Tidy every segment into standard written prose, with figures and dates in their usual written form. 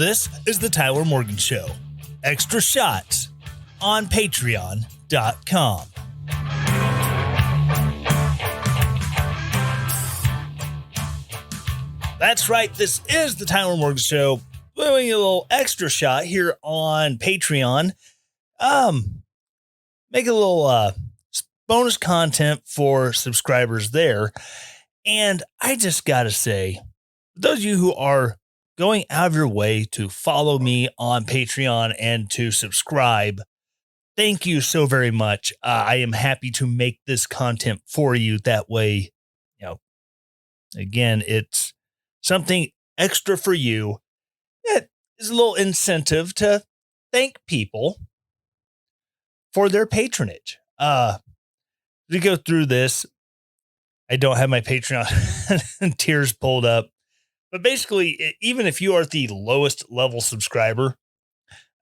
This is the Tyler Morgan Show. Extra shots on patreon.com. That's right. This is the Tyler Morgan Show. Doing a little extra shot here on Patreon. Make a little bonus content for subscribers there. And I just got to say, those of you who are going out of your way to follow me on Patreon and to subscribe, thank you so very much. I am happy to make this content for you. That way, again, it's something extra for you. It is a little incentive to thank people for their patronage. We go through this. I don't have my Patreon tiers pulled up, but basically, even if you are the lowest level subscriber,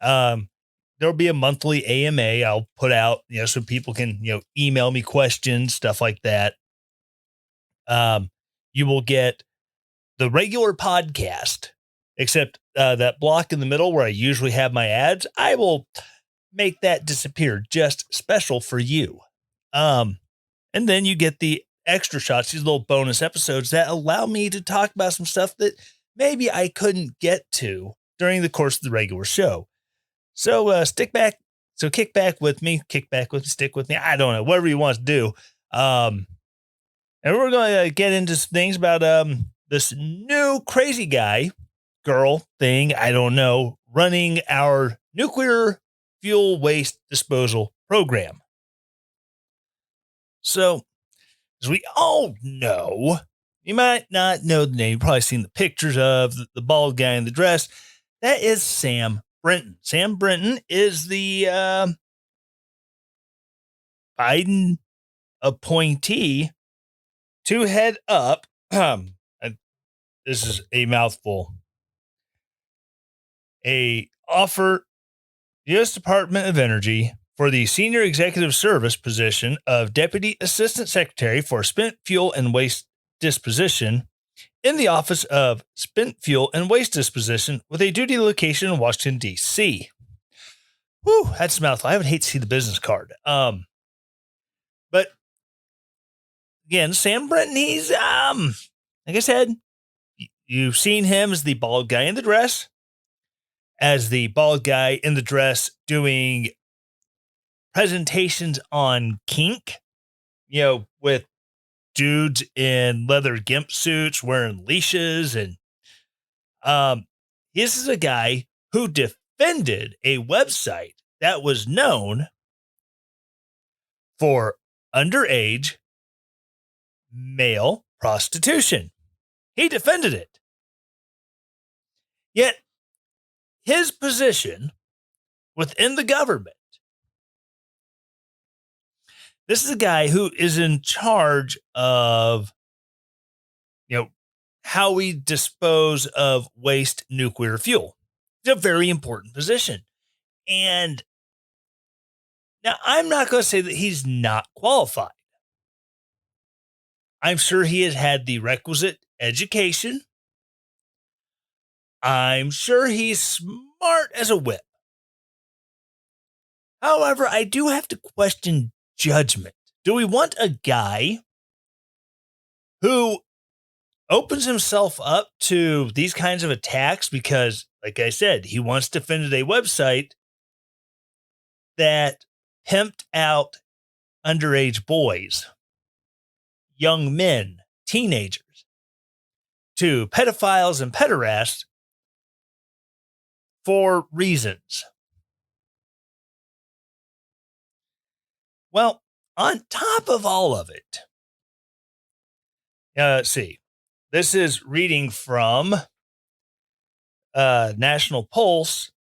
there'll be a monthly AMA I'll put out, so people can, email me questions, stuff like that. You will get the regular podcast, except that block in the middle where I usually have my ads. I will make that disappear just special for you. And then you get the extra shots, these little bonus episodes that allow me to talk about some stuff that maybe I couldn't get to during the course of the regular show. So kick back with me, stick with me. I don't know, whatever you want to do. And we're going to get into some things about this new crazy girl thing, I don't know, running our nuclear fuel waste disposal program. So, as we all know, you might not know the name. You've probably seen the pictures of the bald guy in the dress. That is Sam Brinson. Sam Brinson is the Biden appointee to head up. This is a mouthful. A offer U.S. Department of Energy for the Senior Executive Service position of Deputy Assistant Secretary for Spent Fuel and Waste Disposition in the Office of Spent Fuel and Waste Disposition with a duty location in Washington, D.C. Whew, that's a mouthful. I would hate to see the business card. But again, Sam Brinson, he's, like I said, you've seen him as the bald guy in the dress, doing presentations on kink, with dudes in leather gimp suits wearing leashes. And this is a guy who defended a website that was known for underage male prostitution. He defended it. Yet his position within the government, this is a guy who is in charge of, how we dispose of waste nuclear fuel. It's a very important position. And now I'm not going to say that he's not qualified. I'm sure he has had the requisite education. I'm sure he's smart as a whip. However, I do have to question judgment. Do we want a guy who opens himself up to these kinds of attacks because, like I said, he once defended a website that pimped out underage boys, young men, teenagers, to pedophiles and pederasts for reasons? Well, on top of all of it, let's see. This is reading from National Pulse.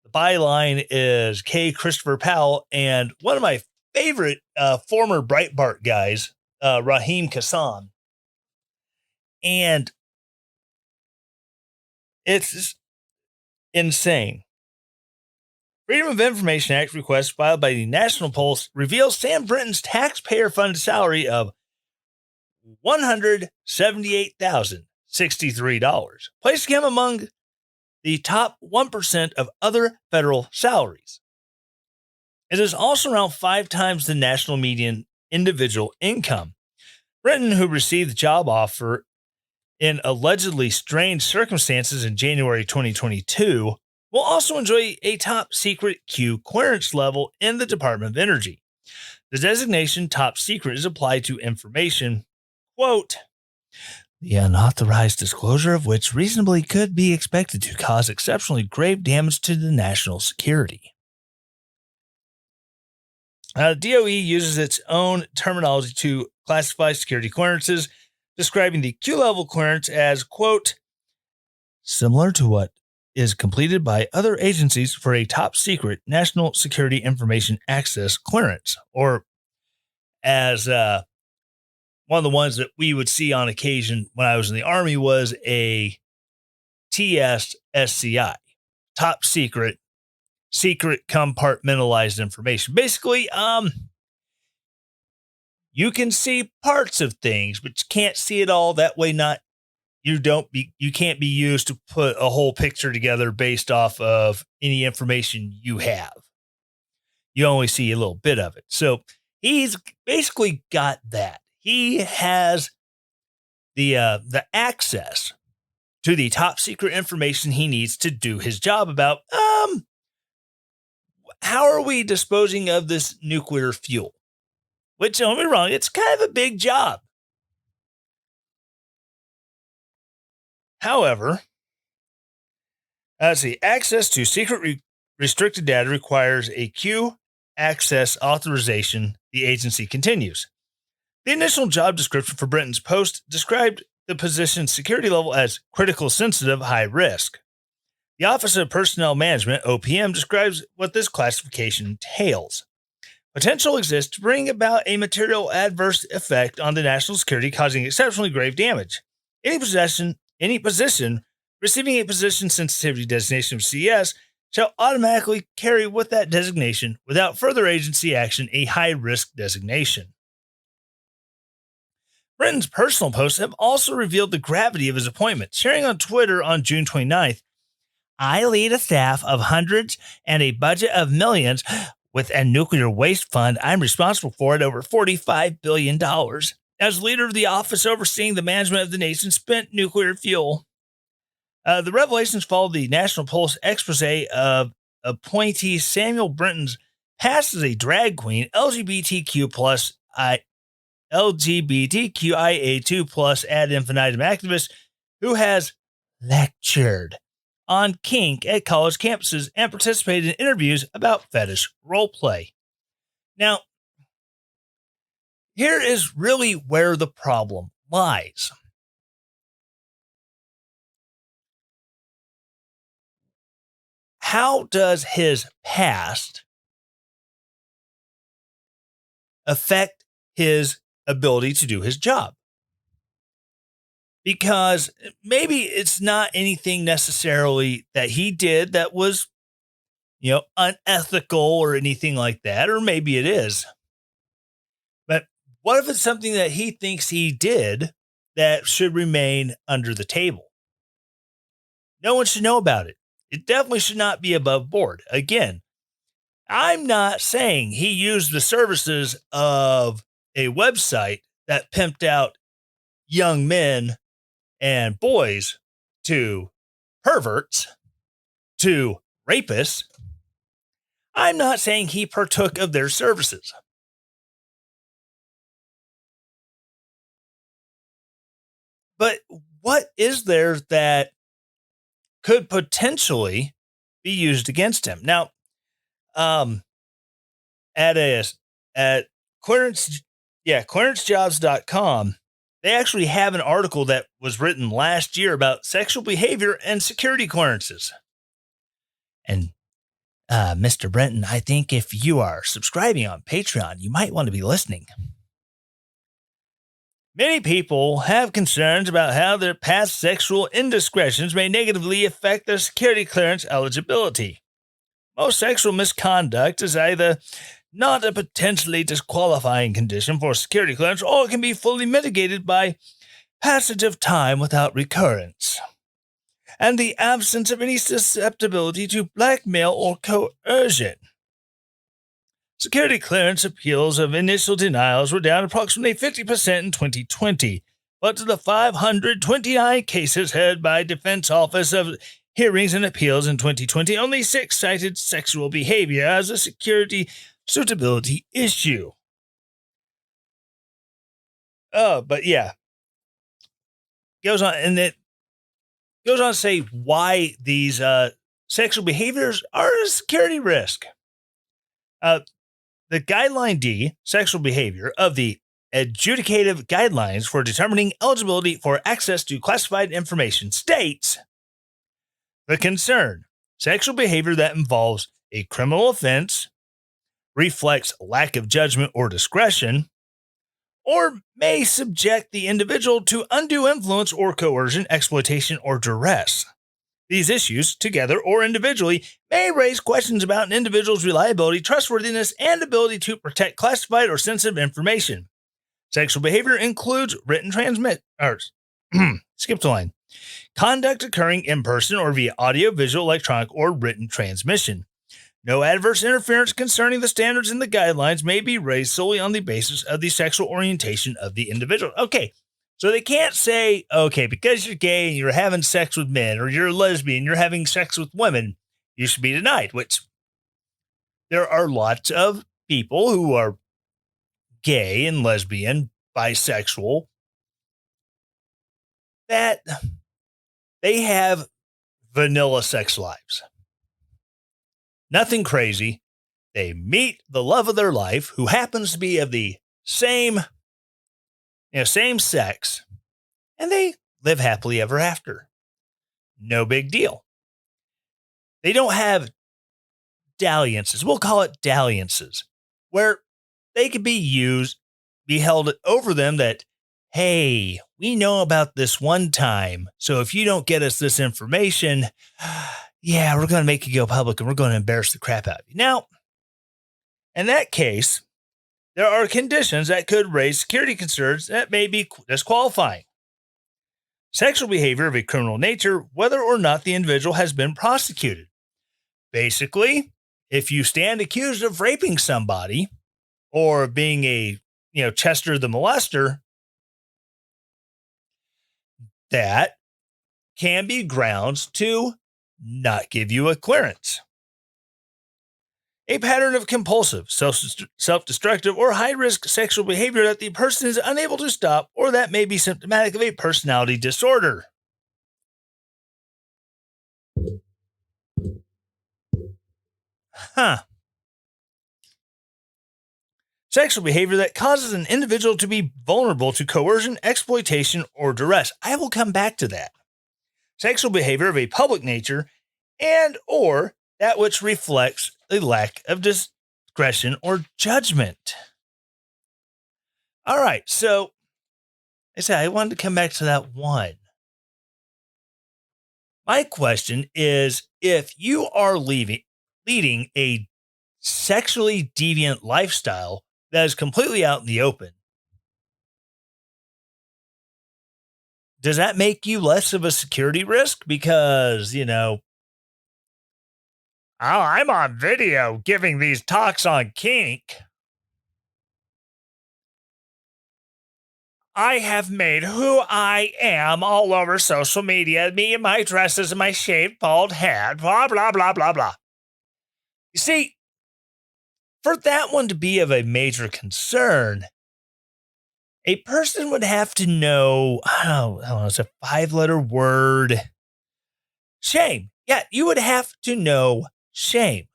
The byline is K. Christopher Powell, and one of my favorite former Breitbart guys, Raheem Kassam. And it's insane. Freedom of Information Act request filed by the National Pulse reveals Sam Brinson's taxpayer-funded salary of $178,063, placing him among the top 1% of other federal salaries. It is also around 5 times the national median individual income. Brinson, who received the job offer in allegedly strange circumstances in January 2022, will also enjoy a top secret Q clearance level in the Department of Energy. The designation top secret is applied to information, quote, the unauthorized disclosure of which reasonably could be expected to cause exceptionally grave damage to the national security. DOE uses its own terminology to classify security clearances, describing the Q-level clearance as, quote, similar to what is completed by other agencies for a top secret national security information access clearance, or as one of the ones that we would see on occasion when I was in the Army was a TSSCI, top secret compartmentalized information. Basically, you can see parts of things, but you can't see it all. That way, you can't be used to put a whole picture together based off of any information you have. You only see a little bit of it. So he's basically got that. He has the access to the top secret information he needs to do his job about how are we disposing of this nuclear fuel? Which, don't get me wrong, it's kind of a big job. However, access to secret restricted data requires a Q access authorization, the agency continues. The initial job description for Brinson's post described the position's security level as critical sensitive high risk. The Office of Personnel Management, OPM, describes what this classification entails. Potential exists to bring about a material adverse effect on the national security, causing exceptionally grave damage. Any position receiving a position sensitivity designation of CS shall automatically carry with that designation, without further agency action, a high-risk designation. Brinson's personal posts have also revealed the gravity of his appointment, sharing on Twitter on June 29th, I lead a staff of hundreds and a budget of millions. With a nuclear waste fund, I'm responsible for it over $45 billion. As leader of the office overseeing the management of the nation's spent nuclear fuel. The revelations follow the National Post expose of appointee Samuel Brinson's past as a drag queen, LGBTQIA2 plus ad infinitum activist who has lectured on kink at college campuses and participated in interviews about fetish roleplay. Now, here is really where the problem lies. How does his past affect his ability to do his job? Because maybe it's not anything necessarily that he did that was, unethical or anything like that, or maybe it is. But what if it's something that he thinks he did that should remain under the table? No one should know about it. It definitely should not be above board. Again, I'm not saying he used the services of a website that pimped out young men and boys to perverts, to rapists. I'm not saying he partook of their services. But what is there that could potentially be used against him? Now, at clearancejobs.com, they actually have an article that was written last year about sexual behavior and security clearances. And Mr. Brinson, I think if you are subscribing on Patreon, you might want to be listening. Many people have concerns about how their past sexual indiscretions may negatively affect their security clearance eligibility. Most sexual misconduct is either not a potentially disqualifying condition for security clearance, or it can be fully mitigated by passage of time without recurrence. and the absence of any susceptibility to blackmail or coercion. Security clearance appeals of initial denials were down approximately 50% in 2020, but to the 529 cases heard by Defense Office of Hearings and Appeals in 2020, only 6 cited sexual behavior as a security suitability issue. Oh, but yeah. Goes on, and it goes on to say why these sexual behaviors are a security risk. The Guideline D, sexual behavior, of the Adjudicative Guidelines for Determining Eligibility for Access to Classified Information states the concern: sexual behavior that involves a criminal offense, reflects lack of judgment or discretion, or may subject the individual to undue influence or coercion, exploitation, or duress. These issues, together or individually, may raise questions about an individual's reliability, trustworthiness, and ability to protect classified or sensitive information. Sexual behavior includes written skipped a line. Conduct occurring in person or via audio, visual, electronic, or written transmission. No adverse interference concerning the standards in the guidelines may be raised solely on the basis of the sexual orientation of the individual. Okay, so they can't say, okay, because you're gay and you're having sex with men, or you're a lesbian, you're having sex with women, you should be denied, which there are lots of people who are gay and lesbian, bisexual, that they have vanilla sex lives. Nothing crazy. They meet the love of their life, who happens to be of the same sex, and they live happily ever after. No big deal. They don't have dalliances. We'll call it dalliances, where they could be held over them that, hey, we know about this one time, so if you don't get us this information, yeah, we're going to make you go public and we're going to embarrass the crap out of you. Now, in that case, there are conditions that could raise security concerns that may be disqualifying. Sexual behavior of a criminal nature, whether or not the individual has been prosecuted. Basically, if you stand accused of raping somebody or being a, Chester the molester, that can be grounds to not give you a clearance. A pattern of compulsive, self-destructive, or high-risk sexual behavior that the person is unable to stop, or that may be symptomatic of a personality disorder. Sexual behavior that causes an individual to be vulnerable to coercion, exploitation, or duress. I will come back to that. Sexual behavior of a public nature and or that which reflects a lack of discretion or judgment. All right, so I said I wanted to come back to that one. My question is, if you are leading a sexually deviant lifestyle that is completely out in the open, does that make you less of a security risk? Because, I'm on video giving these talks on kink. I have made who I am all over social media. Me and my dresses and my shaved bald head, blah, blah, blah, blah, blah. You see, for that one to be of a major concern, a person would have to know, I don't know, it's a 5-letter word. Shame. Yeah, you would have to know shame.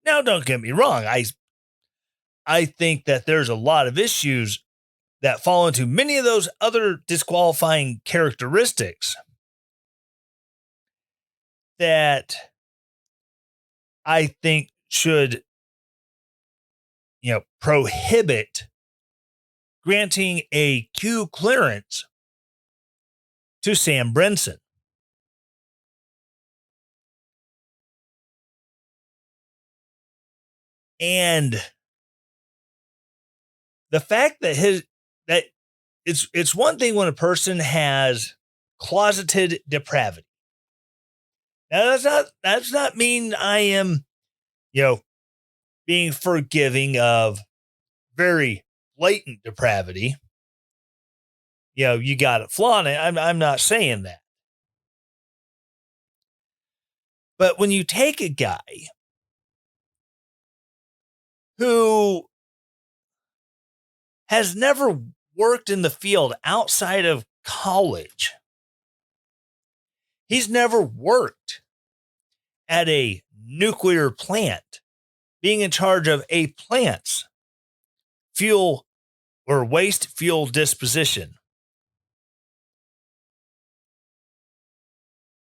Now, don't get me wrong. I think that there's a lot of issues that fall into many of those other disqualifying characteristics that I think should, prohibit granting a Q clearance to Sam Brinson. And the fact that it's one thing when a person has closeted depravity. Now that's not mean I am, being forgiving of very blatant depravity. You got it flaunt it. I'm not saying that. But when you take a guy who has never worked in the field outside of college, he's never worked at a nuclear plant, being in charge of a plant's fuel or waste fuel disposition.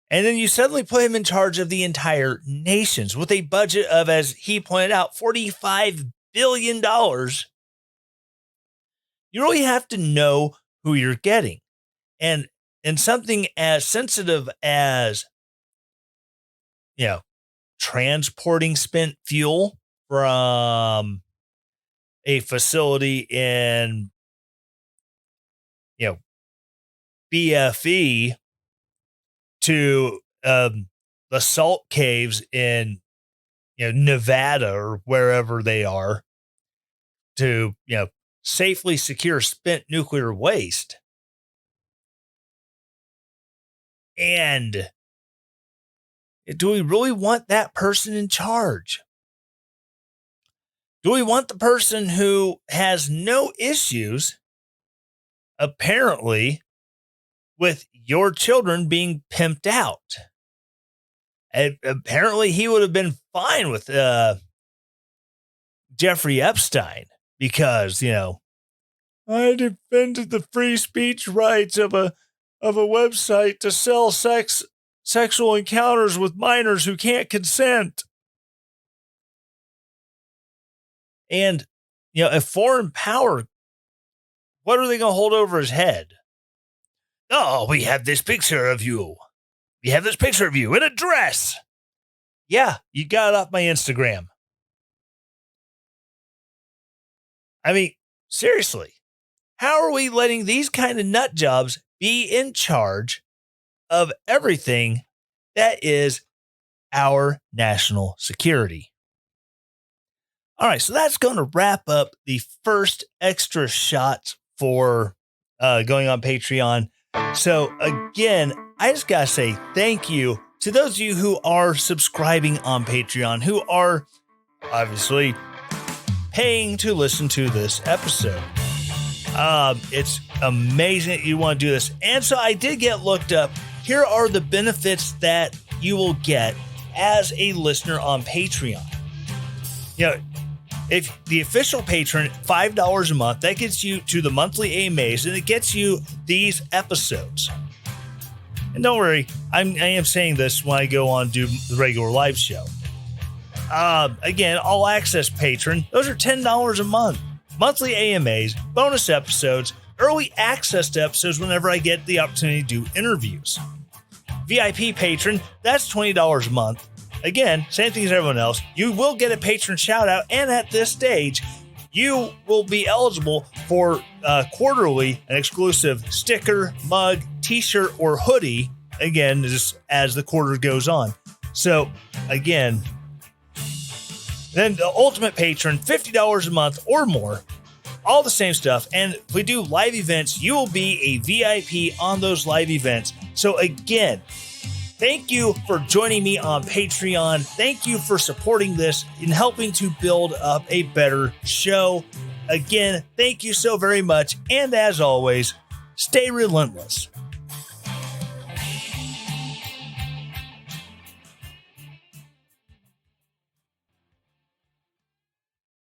And then you suddenly put him in charge of the entire nations with a budget of, as he pointed out, $45 billion. You really have to know who you're getting. And something as sensitive as, transporting spent fuel from a facility in, BFE to the salt caves in Nevada or wherever they are to safely secure spent nuclear waste. And do we really want that person in charge? Do we want the person who has no issues, apparently, with your children being pimped out? And apparently, he would have been fine with Jeffrey Epstein because, I defended the free speech rights of a website to sell sexual encounters with minors who can't consent. And, a foreign power, what are they going to hold over his head? Oh, we have this picture of you. We have this picture of you in a dress. Yeah, you got it off my Instagram. I mean, seriously, how are we letting these kind of nut jobs be in charge of everything that is our national security? All right, so that's going to wrap up the first extra shots for going on Patreon. So again, I just got to say thank you to those of you who are subscribing on Patreon, who are obviously paying to listen to this episode. It's amazing that you want to do this. And so I did get looked up. Here are the benefits that you will get as a listener on Patreon. If the official patron, $5 a month, that gets you to the monthly AMAs, and it gets you these episodes. And don't worry, I am saying this when I go on and do the regular live show. Again, all access patron, those are $10 a month. Monthly AMAs, bonus episodes, early access to episodes whenever I get the opportunity to do interviews. VIP patron, that's $20 a month. Again, same thing as everyone else. You will get a patron shout out, and at this stage, you will be eligible for quarterly an exclusive sticker, mug, t-shirt, or hoodie. Again, just as the quarter goes on. So, again, then the ultimate patron, $50 a month or more. All the same stuff. And if we do live events, you will be a VIP on those live events. So again, thank you for joining me on Patreon. Thank you for supporting this and helping to build up a better show. Again, thank you so very much. And as always, stay relentless.